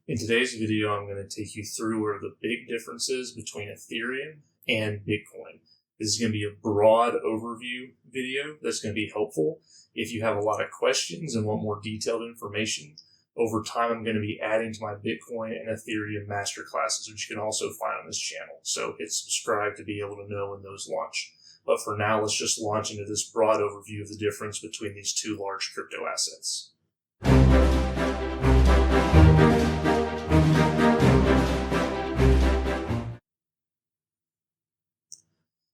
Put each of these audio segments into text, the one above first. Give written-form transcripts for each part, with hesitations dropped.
In today's video, I'm going to take you through what are the big differences between Ethereum and Bitcoin. This is going to be a broad overview video that's going to be helpful. If you have a lot of questions and want more detailed information, over time I'm going to be adding to my Bitcoin and Ethereum masterclasses, which you can also find on this channel. So hit subscribe to be able to know when those launch. But for now, let's just launch into this broad overview of the difference between these two large crypto assets.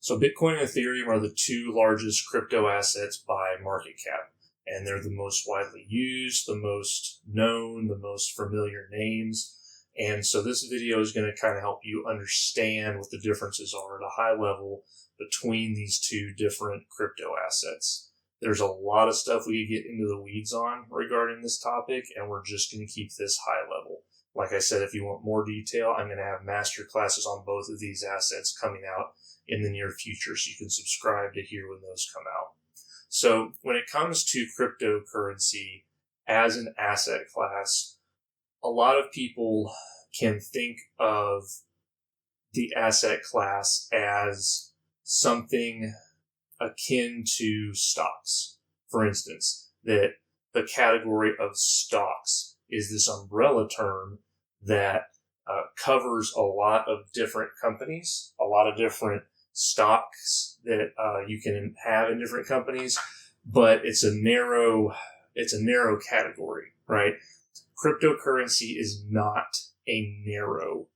So Bitcoin and Ethereum are the two largest crypto assets by market cap, and they're the most widely used, the most known, the most familiar names. And so this video is going to kind of help you understand what the differences are at a high level between these two different crypto assets. There's a lot of stuff we could get into the weeds on regarding this topic, and we're just going to keep this high level. Like I said, if you want more detail, I'm going to have master classes on both of these assets coming out in the near future, so you can subscribe to hear when those come out. So when it comes to cryptocurrency as an asset class, a lot of people can think of the asset class as something akin to stocks. For instance, that the category of stocks is this umbrella term that covers a lot of different companies, a lot of different stocks that you can have in different companies, but it's a narrow category, right? Cryptocurrency is not a narrow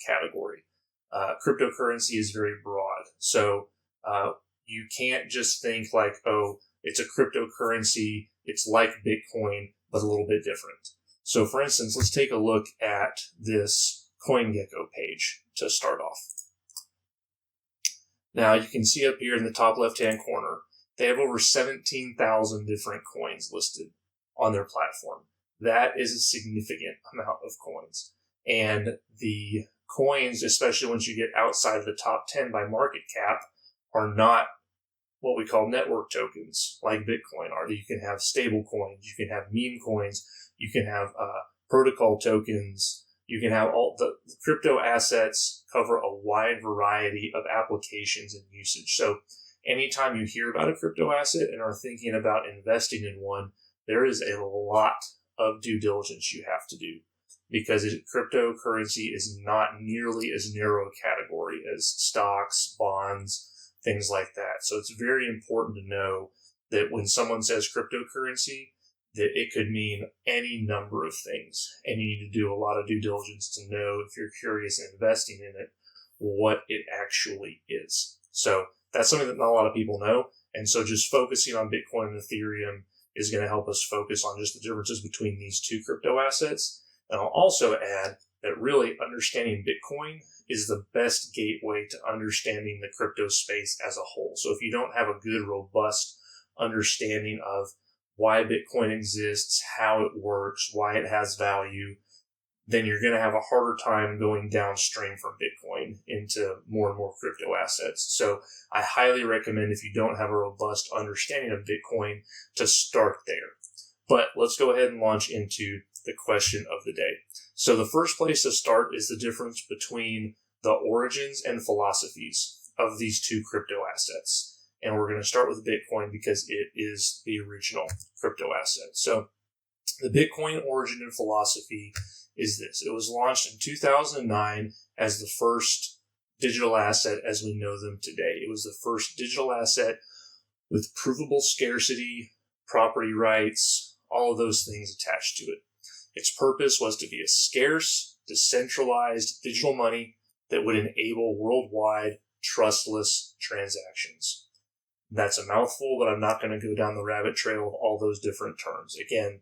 category. Cryptocurrency is very broad. So you can't just think like, oh, it's a cryptocurrency, it's like Bitcoin, but a little bit different. So for instance, let's take a look at this CoinGecko page to start off. Now you can see up here in the top left-hand corner, they have over 17,000 different coins listed on their platform. That is a significant amount of coins. And the coins, especially once you get outside of the top 10 by market cap, are not what we call network tokens like Bitcoin are. You can have stable coins, you can have meme coins, you can have protocol tokens, you can have all the crypto assets cover a wide variety of applications and usage. So anytime you hear about a crypto asset and are thinking about investing in one, there is a lot of due diligence you have to do, because cryptocurrency is not nearly as narrow a category as stocks, bonds, things like that. So it's very important to know that when someone says cryptocurrency, that it could mean any number of things, and you need to do a lot of due diligence to know, if you're curious in investing in it, what it actually is. So that's something that not a lot of people know, and so just focusing on Bitcoin and Ethereum is going to help us focus on just the differences between these two crypto assets. And I'll also add that really understanding Bitcoin is the best gateway to understanding the crypto space as a whole. So if you don't have a good, robust understanding of why Bitcoin exists, how it works, why it has value, then you're going to have a harder time going downstream from Bitcoin into more and more crypto assets. So I highly recommend, if you don't have a robust understanding of Bitcoin, to start there. But let's go ahead and launch into the question of the day. So the first place to start is the difference between the origins and philosophies of these two crypto assets. And we're going to start with Bitcoin because it is the original crypto asset. So the Bitcoin origin and philosophy is this. It was launched in 2009 as the first digital asset as we know them today. It was the first digital asset with provable scarcity, property rights, all of those things attached to it. Its purpose was to be a scarce, decentralized digital money that would enable worldwide trustless transactions. That's a mouthful, but I'm not going to go down the rabbit trail of all those different terms. Again,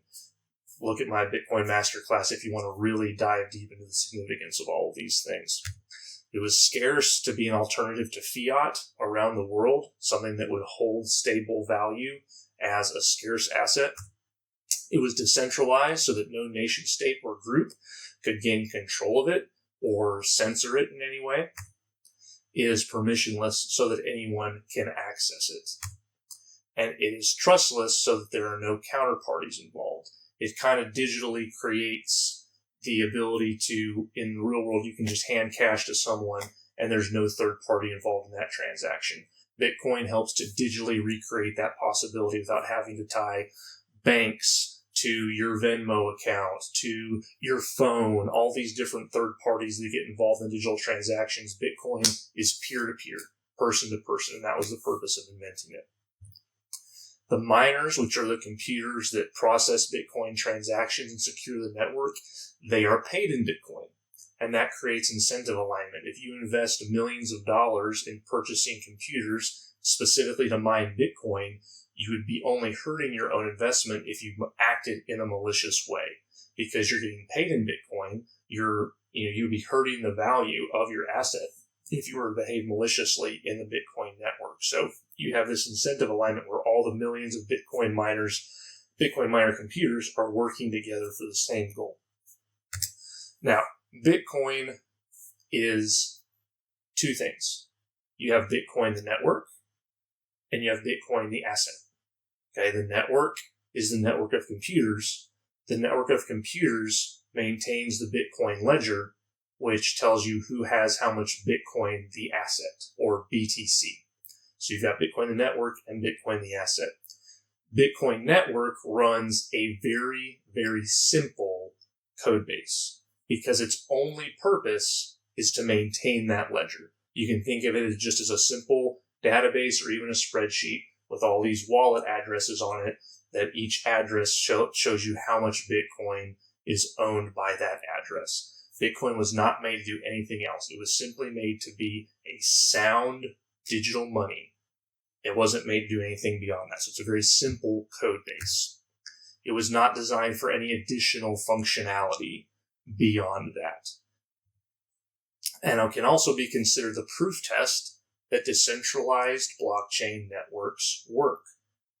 look at my Bitcoin masterclass if you want to really dive deep into the significance of all of these things. It was scarce to be an alternative to fiat around the world, something that would hold stable value as a scarce asset. It was decentralized so that no nation state or group could gain control of it or censor it in any way. It is permissionless so that anyone can access it. And it is trustless so that there are no counterparties involved. It kind of digitally creates the ability to, in the real world, you can just hand cash to someone and there's no third party involved in that transaction. Bitcoin helps to digitally recreate that possibility without having to tie banks to your Venmo account, to your phone, all these different third parties that get involved in digital transactions. Bitcoin is peer-to-peer, person-to-person, and that was the purpose of inventing it. The miners, which are the computers that process Bitcoin transactions and secure the network, they are paid in Bitcoin. And that creates incentive alignment. If you invest millions of dollars in purchasing computers specifically to mine Bitcoin, you would be only hurting your own investment if you acted in a malicious way. Because you're getting paid in Bitcoin, you'd be hurting the value of your asset if you were to behave maliciously in the Bitcoin network. So you have this incentive alignment where all the millions of Bitcoin miner computers are working together for the same goal. Now, Bitcoin is two things. You have Bitcoin, the network, and you have Bitcoin, the asset. Okay, the network is the network of computers. The network of computers maintains the Bitcoin ledger, which tells you who has how much Bitcoin, the asset, or BTC. So you've got Bitcoin, the network, and Bitcoin, the asset. Bitcoin network runs a very, very simple code base because its only purpose is to maintain that ledger. You can think of it as just as a simple database or even a spreadsheet with all these wallet addresses on it that each address shows you how much Bitcoin is owned by that address. Bitcoin was not made to do anything else. It was simply made to be a sound digital money. It wasn't made to do anything beyond that. So it's a very simple code base. It was not designed for any additional functionality beyond that. And it can also be considered the proof test that decentralized blockchain networks work.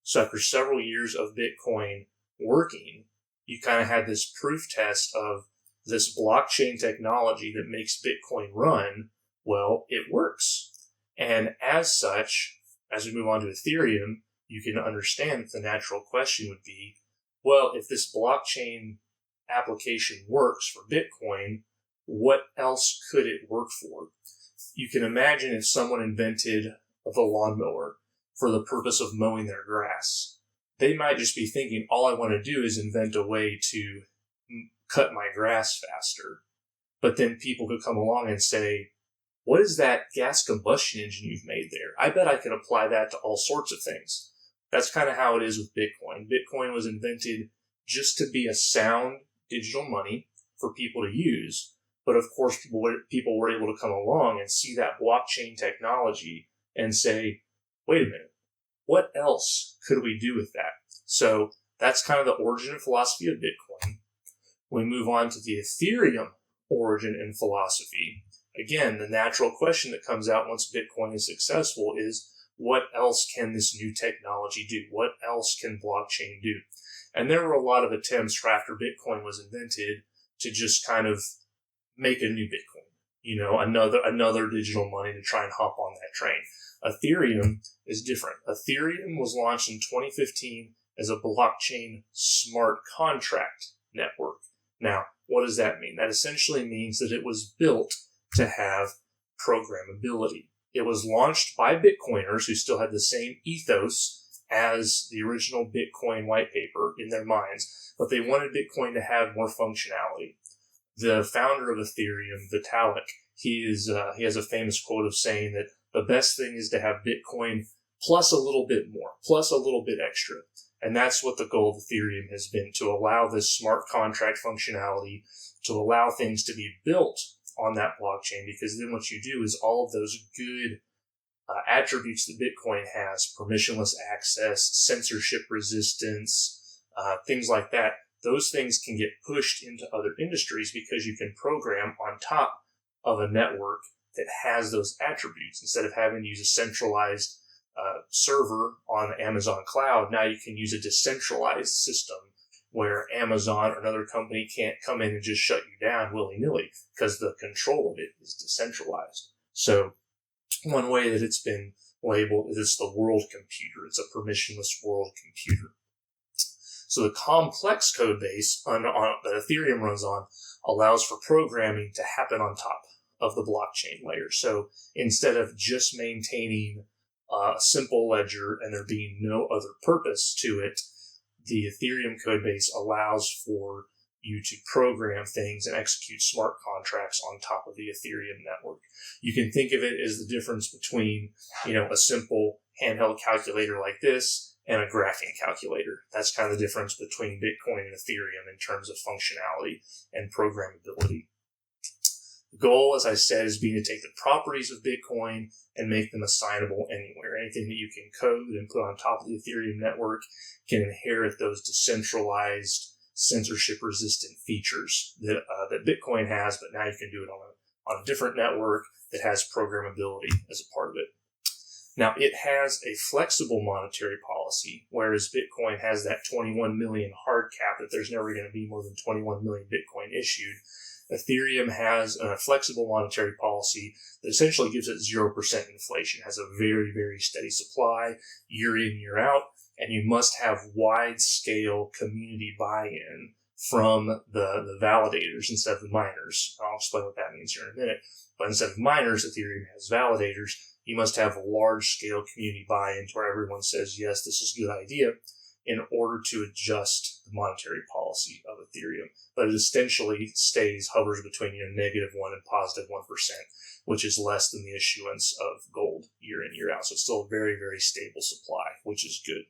So after several years of Bitcoin working, you kind of had this proof test of this blockchain technology that makes Bitcoin run. Well, it works. And as such, as we move on to Ethereum, you can understand that the natural question would be, well, if this blockchain application works for Bitcoin, what else could it work for? You can imagine if someone invented the lawnmower for the purpose of mowing their grass. They might just be thinking, all I want to do is invent a way to cut my grass faster. But then people could come along and say, what is that gas combustion engine you've made there? I bet I can apply that to all sorts of things. That's kind of how it is with Bitcoin. Bitcoin was invented just to be a sound digital money for people to use. But of course, people were able to come along and see that blockchain technology and say, wait a minute, what else could we do with that? So that's kind of the origin and philosophy of Bitcoin. We move on to the Ethereum origin and philosophy. Again, the natural question that comes out once Bitcoin is successful is, what else can this new technology do? What else can blockchain do? And there were a lot of attempts after Bitcoin was invented to just kind of make a new Bitcoin, another digital money to try and hop on that train. Ethereum is different. Ethereum was launched in 2015 as a blockchain smart contract network. Now, what does that mean? That essentially means that it was built to have programmability. It was launched by Bitcoiners who still had the same ethos as the original Bitcoin white paper in their minds, but they wanted Bitcoin to have more functionality. The founder of Ethereum, Vitalik, he has a famous quote of saying that the best thing is to have Bitcoin plus a little bit more, plus a little bit extra. And that's what the goal of Ethereum has been, to allow this smart contract functionality, to allow things to be built on that blockchain, because then what you do is all of those good attributes that Bitcoin has, permissionless access, censorship resistance, things like that, those things can get pushed into other industries because you can program on top of a network that has those attributes. Instead of having to use a centralized server on Amazon cloud, now you can use a decentralized system where Amazon or another company can't come in and just shut you down willy-nilly because the control of it is decentralized. So one way that it's been labeled is it's the world computer. It's a permissionless world computer. So the complex code base that Ethereum runs on allows for programming to happen on top of the blockchain layer. So instead of just maintaining a simple ledger and there being no other purpose to it, the Ethereum code base allows for you to program things and execute smart contracts on top of the Ethereum network. You can think of it as the difference between, a simple handheld calculator like this and a graphing calculator. That's kind of the difference between Bitcoin and Ethereum in terms of functionality and programmability. The goal, as I said, is being to take the properties of Bitcoin and make them assignable anywhere. Anything that you can code and put on top of the Ethereum network can inherit those decentralized, censorship-resistant features that Bitcoin has, but now you can do it on a different network that has programmability as a part of it. Now, it has a flexible monetary policy, whereas Bitcoin has that 21 million hard cap that there's never going to be more than 21 million Bitcoin issued. Ethereum has a flexible monetary policy that essentially gives it 0% inflation, has a very, very steady supply year in, year out, and you must have wide-scale community buy-in from the validators instead of the miners. I'll explain what that means here in a minute. But instead of miners, Ethereum has validators. You must have a large-scale community buy-in to where everyone says, yes, this is a good idea, in order to adjust the monetary policy of Ethereum. But it essentially hovers between -1 and +1%, which is less than the issuance of gold year in, year out. So it's still a very, very stable supply, which is good.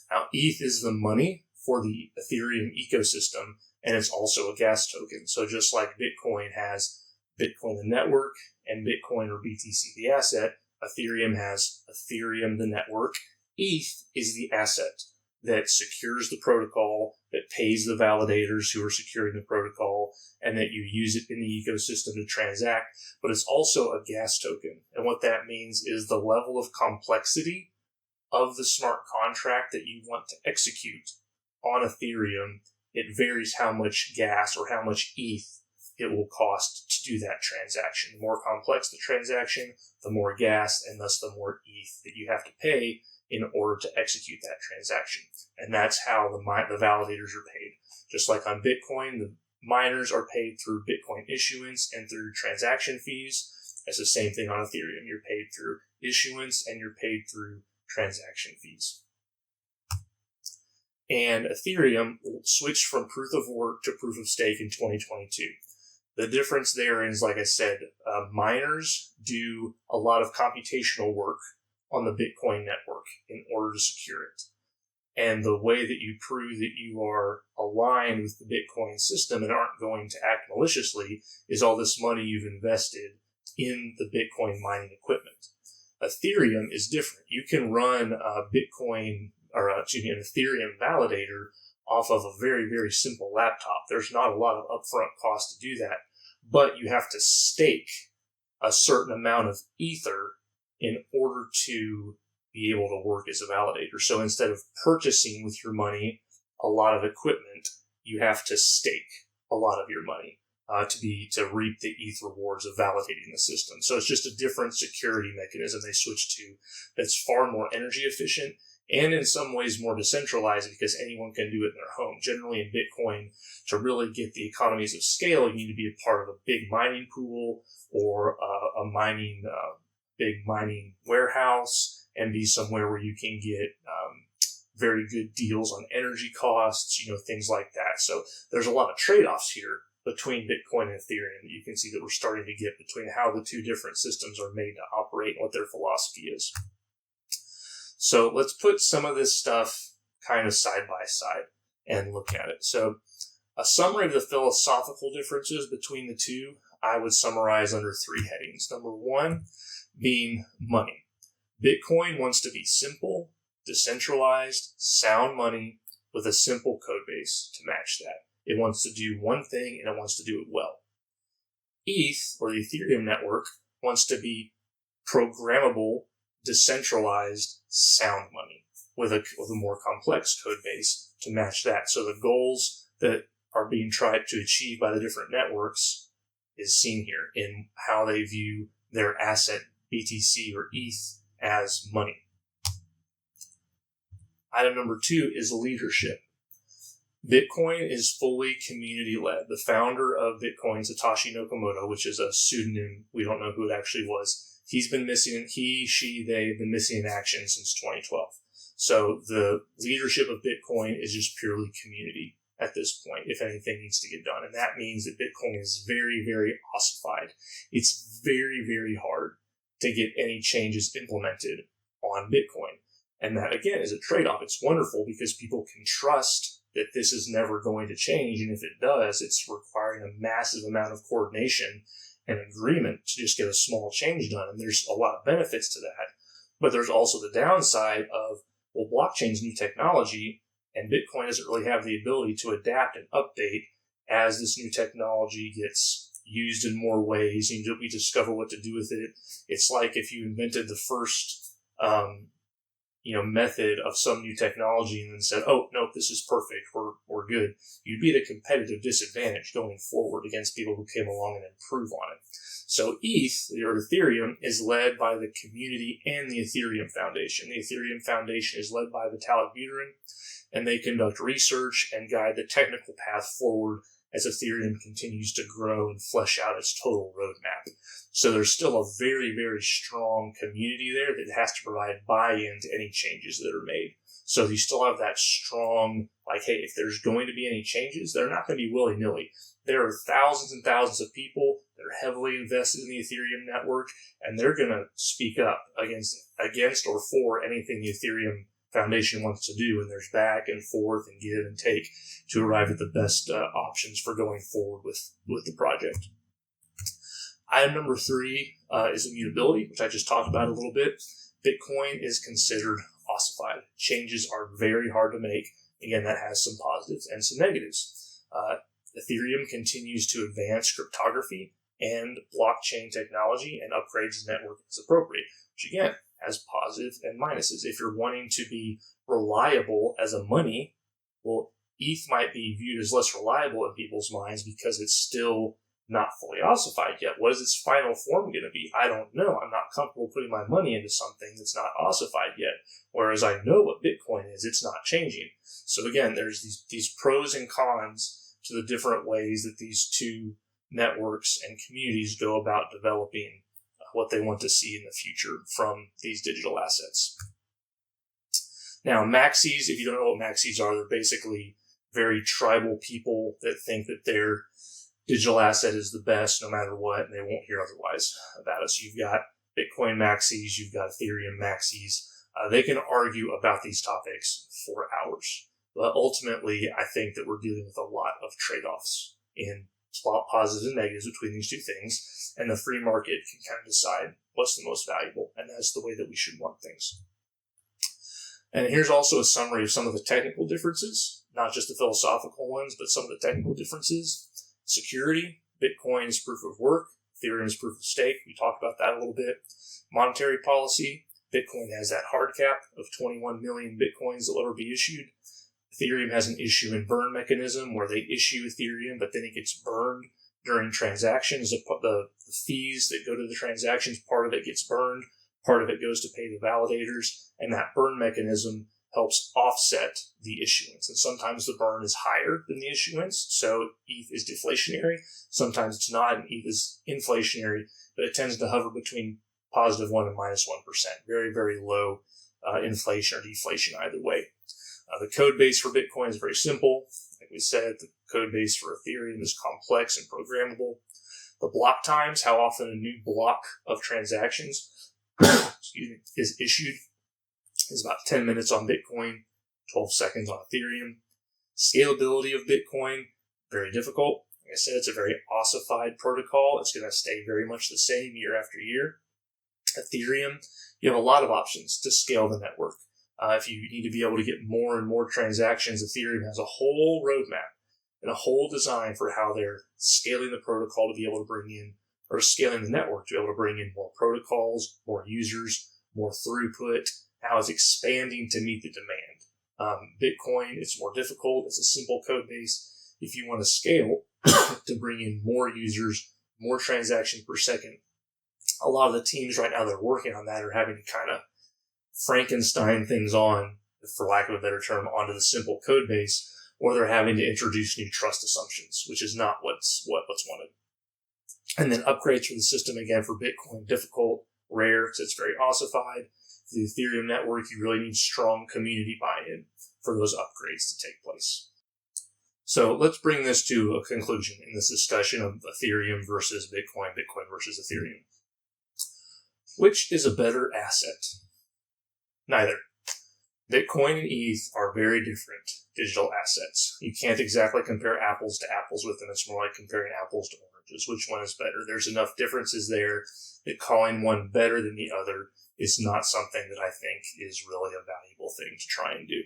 Now, ETH is the money for the Ethereum ecosystem, and it's also a gas token. So just like Bitcoin has Bitcoin the network and Bitcoin or BTC the asset, Ethereum has Ethereum the network. ETH is the asset that secures the protocol, that pays the validators who are securing the protocol, and that you use it in the ecosystem to transact. But it's also a gas token. And what that means is the level of complexity of the smart contract that you want to execute on Ethereum, it varies how much gas or how much ETH it will cost to do that transaction. The more complex the transaction, the more gas, and thus the more ETH that you have to pay in order to execute that transaction. And that's how the validators are paid. Just like on Bitcoin, the miners are paid through Bitcoin issuance and through transaction fees. It's the same thing on Ethereum. You're paid through issuance and you're paid through transaction fees. And Ethereum switched from proof of work to proof of stake in 2022. The difference there is, like I said, miners do a lot of computational work on the Bitcoin network in order to secure it. And the way that you prove that you are aligned with the Bitcoin system and aren't going to act maliciously is all this money you've invested in the Bitcoin mining equipment. Ethereum is different. You can run an Ethereum validator off of a very, very simple laptop. There's not a lot of upfront cost to do that, but you have to stake a certain amount of Ether in order to be able to work as a validator. So instead of purchasing with your money a lot of equipment, you have to stake a lot of your money to reap the ETH rewards of validating the system. So it's just a different security mechanism they switched to that's far more energy efficient and in some ways more decentralized because anyone can do it in their home. Generally in Bitcoin, to really get the economies of scale, you need to be a part of a big mining pool or big mining warehouse and be somewhere where you can get very good deals on energy costs, things like that. So there's a lot of trade-offs here between Bitcoin and Ethereum that you can see that we're starting to get between how the two different systems are made to operate and what their philosophy is. So let's put some of this stuff kind of side by side and look at it. So a summary of the philosophical differences between the two, I would summarize under 3 headings. Number 1 being money. Bitcoin wants to be simple, decentralized, sound money with a simple code base to match that. It wants to do one thing and it wants to do it well. ETH, or the Ethereum network, wants to be programmable, decentralized, sound money with a more complex code base to match that. So the goals that are being tried to achieve by the different networks is seen here in how they view their asset, BTC or ETH, as money. Item number 2 is leadership. Bitcoin is fully community-led. The founder of Bitcoin, Satoshi Nakamoto, which is a pseudonym, we don't know who it actually was, they've been missing in action since 2012. So the leadership of Bitcoin is just purely community at this point, if anything needs to get done. And that means that Bitcoin is very, very ossified. It's very, very hard to get any changes implemented on Bitcoin. And that, again, is a trade-off. It's wonderful because people can trust that this is never going to change. And if it does, it's requiring a massive amount of coordination and agreement to just get a small change done. And there's a lot of benefits to that. But there's also the downside of, well, blockchain's new technology, and Bitcoin doesn't really have the ability to adapt and update as this new technology gets used in more ways and we discover what to do with it. It's like if you invented the first method of some new technology and then said, oh, nope, this is perfect, we're good. You'd be at a competitive disadvantage going forward against people who came along and improve on it. So ETH, or Ethereum, is led by the community and the Ethereum Foundation. The Ethereum Foundation is led by Vitalik Buterin, and they conduct research and guide the technical path forward as Ethereum continues to grow and flesh out its total roadmap. So there's still a very, very strong community there that has to provide buy-in to any changes that are made. So you still have that strong, like, hey, if there's going to be any changes, they're not going to be willy-nilly. There are thousands and thousands of people that are heavily invested in the Ethereum network, and they're going to speak up against or for anything the Ethereum Foundation wants to do, and there's back and forth and give and take to arrive at the best options for going forward with the project. Item number 3 is immutability, which I just talked about a little bit. Bitcoin is considered ossified. Changes are very hard to make. Again, that has some positives and some negatives. Ethereum continues to advance cryptography and blockchain technology and upgrades the network as appropriate, which again has positives and minuses. If you're wanting to be reliable as a money, well, ETH might be viewed as less reliable in people's minds because it's still not fully ossified yet. What is its final form going to be? I don't know. I'm not comfortable putting my money into something that's not ossified yet. Whereas I know what Bitcoin is, it's not changing. So again, there's these pros and cons to the different ways that these two networks and communities go about developing what they want to see in the future from these digital assets. Now, maxis, if you don't know what maxis are, they're basically very tribal people that think that their digital asset is the best no matter what, and they won't hear otherwise about it. So you've got Bitcoin maxis, you've got Ethereum maxis. They can argue about these topics for hours. But ultimately, I think that we're dealing with a lot of trade-offs in positives and negatives between these two things, and the free market can kind of decide what's the most valuable, and that's the way that we should want things. And here's also a summary of some of the technical differences, not just the philosophical ones, but some of the technical differences. Security, Bitcoin is proof of work, Ethereum is proof of stake. We talked about that a little bit. Monetary policy, Bitcoin has that hard cap of 21 million Bitcoins that will ever be issued. Ethereum has an issue and burn mechanism where they issue Ethereum, but then it gets burned during transactions. The fees that go to the transactions, part of it gets burned, part of it goes to pay the validators, and that burn mechanism helps offset the issuance. And sometimes the burn is higher than the issuance, so ETH is deflationary. Sometimes it's not, and ETH is inflationary, but it tends to hover between positive 1% and minus 1%. Very, very low inflation or deflation either way. The code base for Bitcoin is very simple. Like we said, the code base for Ethereum is complex and programmable. The block times, how often a new block of transactions is issued, is about 10 minutes on Bitcoin, 12 seconds on Ethereum. Scalability of Bitcoin, very difficult. Like I said, it's a very ossified protocol. It's going to stay very much the same year after year. Ethereum, you have a lot of options to scale the network. If you need to be able to get more and more transactions, Ethereum has a whole roadmap and a whole design for how they're scaling the protocol to be able to bring in, or scaling the network to be able to bring in more protocols, more users, more throughput, how it's expanding to meet the demand. Bitcoin, it's more difficult. It's a simple code base. If you want to scale to bring in more users, more transactions per second, a lot of the teams right now that are working on that are having to kind of Frankenstein things on for lack of a better term, onto the simple code base, or they're having to introduce new trust assumptions, which is not what's wanted. And then upgrades for the system, again, for Bitcoin, difficult, rare, because it's very ossified. For the Ethereum network, you really need strong community buy-in for those upgrades to take place. So let's bring this to a conclusion in this discussion of Ethereum versus Bitcoin, Bitcoin versus Ethereum. Which is a better asset? Neither. Bitcoin and ETH are very different digital assets. You can't exactly compare apples to apples with them. It's more like comparing apples to oranges. Which one is better? There's enough differences there that calling one better than the other is not something that I think is really a valuable thing to try and do.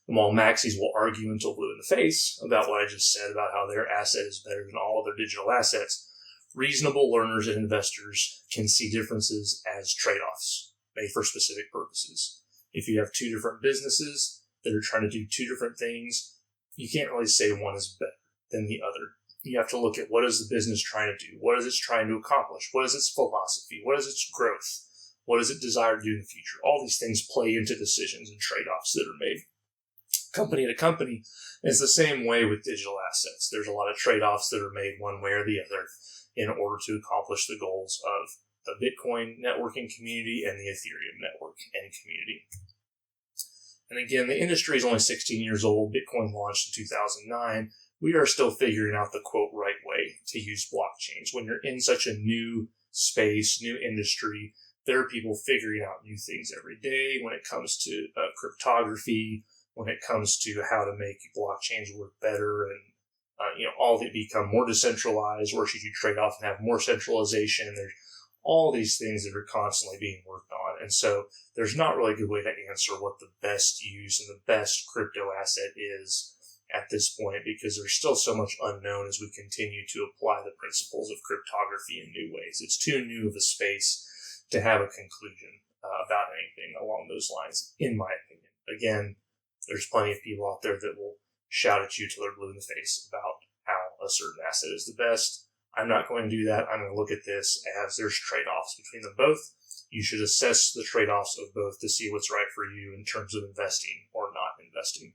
And while maxis will argue until blue in the face about what I just said about how their asset is better than all other digital assets, reasonable learners and investors can see differences as trade-offs made for specific purposes. If you have two different businesses that are trying to do two different things, you can't really say one is better than the other. You have to look at what is the business trying to do? What is it trying to accomplish? What is its philosophy? What is its growth? What does it desire to do in the future? All these things play into decisions and trade-offs that are made. Company to company is the same way with digital assets. There's a lot of trade-offs that are made one way or the other in order to accomplish the goals of the Bitcoin networking community and the Ethereum network and community. And again, the industry is only 16 years old. Bitcoin launched in 2009. We are still figuring out the quote right way to use blockchains. When you're in such a new space, new industry, there are people figuring out new things every day when it comes to cryptography, when it comes to how to make blockchains work better, and all that become more decentralized, or should you trade off and have more centralization? There's all these things that are constantly being worked on. And so there's not really a good way to answer what the best use and the best crypto asset is at this point, because there's still so much unknown as we continue to apply the principles of cryptography in new ways. It's too new of a space to have a conclusion about anything along those lines, in my opinion. Again, there's plenty of people out there that will shout at you till they're blue in the face about how a certain asset is the best. I'm not going to do that. I'm going to look at this as there's trade-offs between them both. You should assess the trade-offs of both to see what's right for you in terms of investing or not investing.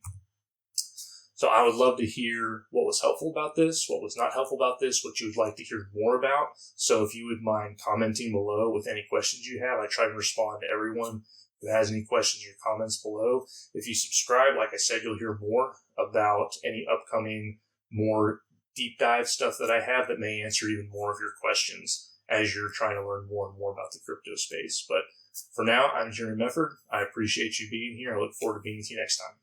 So I would love to hear what was helpful about this, what was not helpful about this, what you would like to hear more about. So if you would mind commenting below with any questions you have, I try to respond to everyone who has any questions or comments below. If you subscribe, like I said, you'll hear more about any upcoming, more deep dive stuff that I have that may answer even more of your questions as you're trying to learn more and more about the crypto space. But for now, I'm Jeremy Mefford. I appreciate you being here. I look forward to being with you next time.